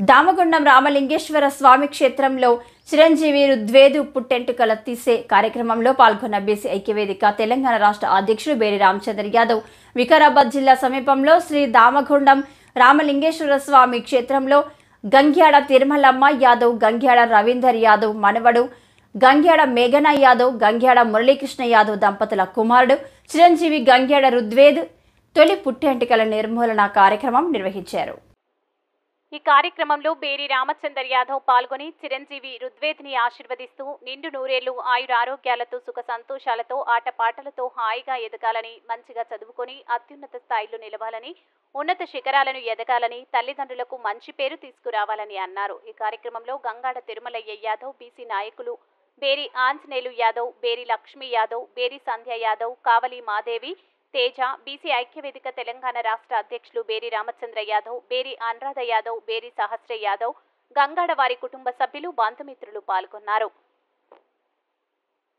దామగుండం రామలింగేశ్వర స్వామి క్షేత్రంలో చిరంజీవి రుద్వేదు పుట్టెంటుకల తీసే కార్యక్రమంలో పాల్గొన్న బీసీ ఐక్యవేదిక తెలంగాణ రాష్ట్ర అధ్యక్షుడు బేరి రామచంద్ర యాదవ్ వికారాబాద్ జిల్లా సమీపంలో శ్రీ దామగుండం రామలింగేశ్వర స్వామి క్షేత్రంలో గంగ్యాడ తిరుమలమ్మ యాదవ్, గంగ్యాడ రవీందర్ యాదవ్ మనవడు, గంగ్యాడ మేఘన యాదవ్, గంగ్యాడ మురళీకృష్ణ యాదవ్ దంపతుల కుమారుడు చిరంజీవి గంగ్యాడ రుద్వేద్ తొలి పుట్టెంటుకల నిర్మూలన కార్యక్రమం నిర్వహించారు. ఈ కార్యక్రమంలో బేరి రామచంద్ర యాదవ్ పాల్గొని చిరంజీవి రుద్వేద్ని ఆశీర్వదిస్తూ నిండు నూరేళ్లు ఆయురారోగ్యాలతో సుఖ సంతోషాలతో ఆటపాటలతో హాయిగా ఎదగాలని, మంచిగా చదువుకొని అత్యున్నత స్థాయిలో నిలవాలని, ఉన్నత శిఖరాలను ఎదగాలని, తల్లిదండ్రులకు మంచి పేరు తీసుకురావాలని అన్నారు. ఈ కార్యక్రమంలో గంగాడ తిరుమలయ్య యాదవ్, బీసీ నాయకులు బేరి ఆంజనేయులు యాదవ్, బేరి లక్ష్మీ యాదవ్, బేరి సంధ్య యాదవ్, కావలి మాదేవి, తేజ, బీసీ ఐక్యవేదిక తెలంగాణ రాష్ట్ర అధ్యక్షులు బేరి రామచంద్ర యాదవ్, బేరి అనురాధ యాదవ్, బేరి సహస్ర యాదవ్, గంగాడ వారి కుటుంబ సభ్యులు, బంధుమిత్రులు పాల్గొన్నారు.